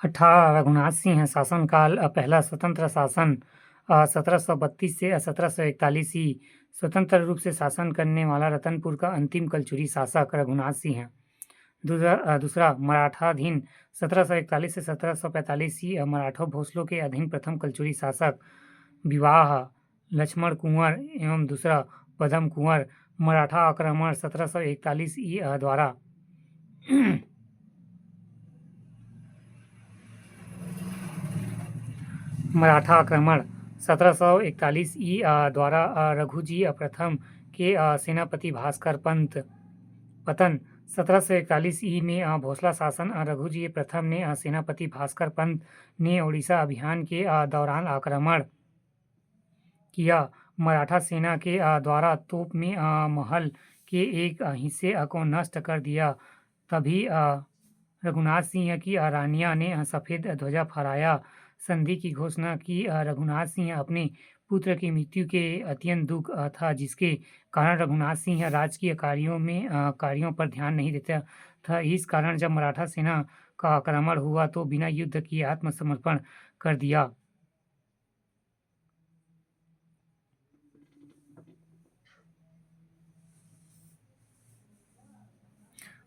रघुनाथ सिंह शासनकाल पहला स्वतंत्र शासन 1732 से 1741 ही स्वतंत्र रूप से शासन करने वाला रतनपुर का अंतिम कलचुरी शासक रघुनाथ सिंह है। दूसरा मराठाधीन 1741 से 1745 ही मराठों भोसलों के अधीन प्रथम कलचुरी शासक विवाह लक्ष्मण कुंवर एवं दूसरा पदम कुंवर मराठा आक्रमण 1741 ई द्वारा मराठा आक्रमण 1741 ई द्वारा रघुजी प्रथम के सेनापति भास्कर पंत पतन 1741 ई में भोसला शासन रघुजी प्रथम ने सेनापति भास्कर पंत ने उड़ीसा अभियान के दौरान आक्रमण किया। मराठा सेना के द्वारा तोप में महल के एक हिस्से को नष्ट कर दिया। तभी रघुनाथ सिंह की रानिया ने सफ़ेद ध्वजा फहराया, संधि की घोषणा की। रघुनाथ सिंह अपने पुत्र की मृत्यु के अत्यंत दुख था, जिसके कारण रघुनाथ सिंह राजकीय कार्यों पर ध्यान नहीं देता था। इस कारण जब मराठा सेना का आक्रमण हुआ तो बिना युद्ध किए आत्मसमर्पण कर दिया।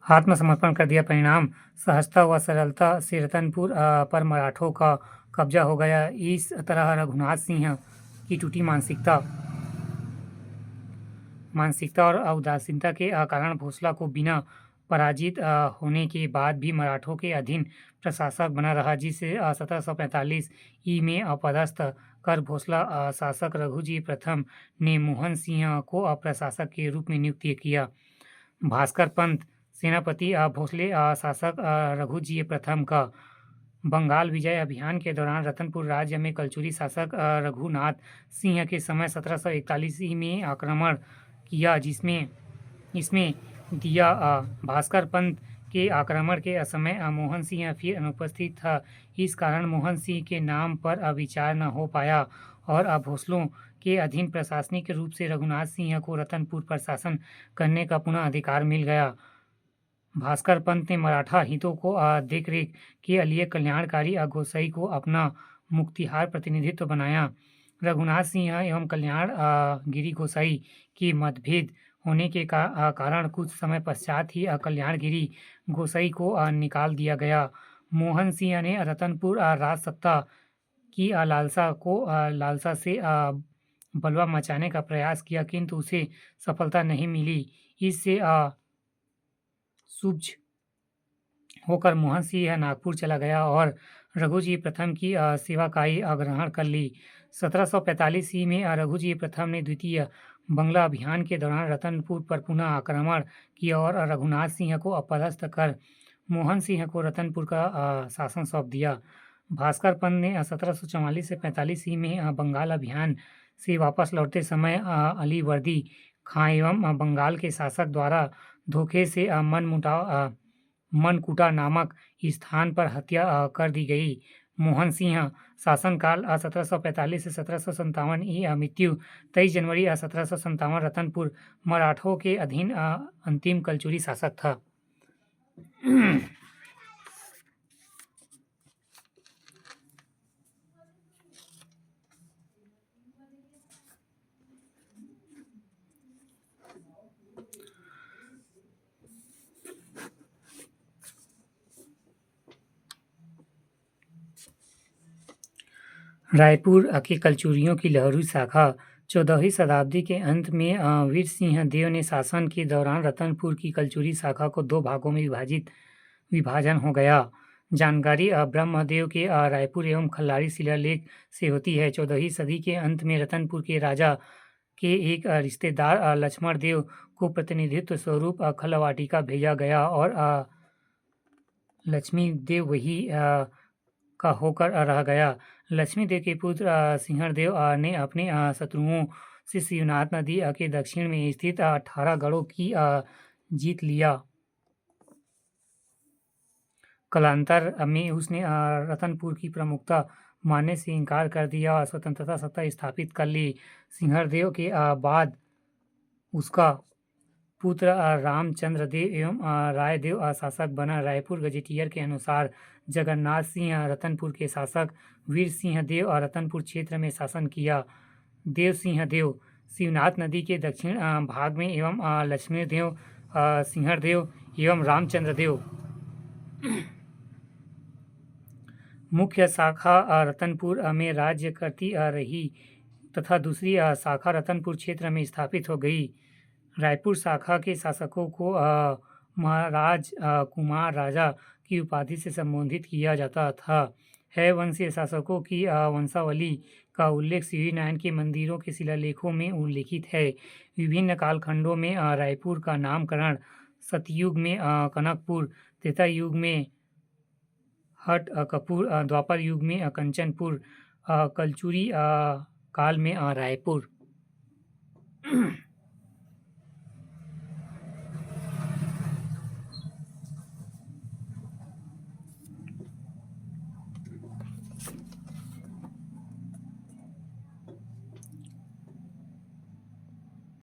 परिणाम सहजता व सरलता से रतनपुर पर मराठों का कब्जा हो गया। इस तरह रघुनाथ सिंह की टूटी मानसिकता और उदासीनता के कारण भोसला को बिना पराजित होने के बाद भी मराठों के अधीन प्रशासक बना रहा, जिसे 1745 ई में अपदस्थ कर भोसला शासक रघुजी प्रथम ने मोहन सिंह को प्रशासक के रूप में नियुक्त किया। भास्कर पंत सेनापति भोसले शासक रघुजी प्रथम का बंगाल विजय अभियान के दौरान रतनपुर राज्य में कलचुरी शासक रघुनाथ सिंह के समय 1741 में आक्रमण किया, इसमें दिया। भास्कर पंत के आक्रमण के समय मोहन सिंह फिर अनुपस्थित था। इस कारण मोहन सिंह के नाम पर विचार न हो पाया और भोसलों के अधीन प्रशासनिक रूप से रघुनाथ सिंह को रतनपुर पर शासन करने का पुनः अधिकार मिल गया। भास्कर पंत ने मराठा हितों को देखरेख के लिए कल्याणकारी गोसाई को अपना मुख्तियार प्रतिनिधित्व बनाया। रघुनाथ सिंह एवं कल्याण गिरी गोसाई की मतभेद होने के कारण कुछ समय पश्चात ही कल्याणगिरी गोसाई को निकाल दिया गया। मोहन सिंह ने रतनपुर राजसत्ता की लालसा से बलवा मचाने का प्रयास किया, किंतु उसे सफलता नहीं मिली। इससे सूझ होकर मोहन सिंह नागपुर चला गया और रघुजी प्रथम की सेवाकाई ग्रहण कर ली। 1745 ई में रघुजी प्रथम ने द्वितीय बंगला अभियान के दौरान रतनपुर पर पुनः आक्रमण किया और रघुनाथ सिंह को अपदस्थ कर मोहन सिंह को रतनपुर का शासन सौंप दिया। भास्कर पंत ने 1744 से 45 ई में बंगाल अभियान से वापस लौटते समय अलीवर्दी खां एवं बंगाल के शासक द्वारा धोखे से मनकुटा नामक स्थान पर हत्या कर दी गई। मोहन सिंह शासनकाल 1745 से 1757 ई मृत्यु 23 जनवरी 1757 रतनपुर मराठों के अधीन अंतिम कलचुरी शासक था। रायपुर के कलचुरियों की लहरू शाखा 14वीं शताब्दी के अंत में वीर सिंह देव ने शासन के दौरान रतनपुर की कलचुरी शाखा को दो भागों में विभाजन हो गया। जानकारी ब्रह्मदेव के रायपुर एवं खल्लारी शिलालेख से होती है। 14वीं सदी के अंत में रतनपुर के राजा के एक रिश्तेदार लक्ष्मण देव को प्रतिनिधित्व स्वरूप खलवाटिका भेजा गया और लक्ष्मी देव वही का होकर रह गया। लक्ष्मी देव के पुत्र सिंहदेव ने अपने शत्रुओं से शिवनाथ नदी के दक्षिण में स्थित 18 गढ़ों की जीत लिया। कालांतर में उसने रतनपुर की प्रमुखता मानने से इनकार कर दिया और स्वतंत्रता सत्ता स्थापित कर ली। सिंहदेव के बाद उसका पुत्र रामचंद्र देव एवं रायदेव शासक बना। रायपुर गजेटियर के अनुसार जगन्नाथ सिंह रतनपुर के शासक, वीर सिंह देव रतनपुर क्षेत्र में शासन किया। देव सिंह देव शिवनाथ नदी के दक्षिण भाग में एवं लक्ष्मणदेव, सिंहदेव एवं रामचंद्र देव मुख्य शाखा रतनपुर में राज्य करती रही तथा दूसरी शाखा रतनपुर क्षेत्र में स्थापित हो गई। रायपुर शाखा के शासकों को महाराज कुमार राजा की उपाधि से संबोधित किया जाता था। है वंशीय शासकों की वंशावली का उल्लेख सीढ़ीनारायण के मंदिरों के शिलालेखों में उल्लिखित है। विभिन्न कालखंडों में रायपुर का नामकरण सतयुग में कनकपुर, त्रेता युग में हट कपूर, द्वापर युग में कंचनपुर, कलचुरी काल में रायपुर।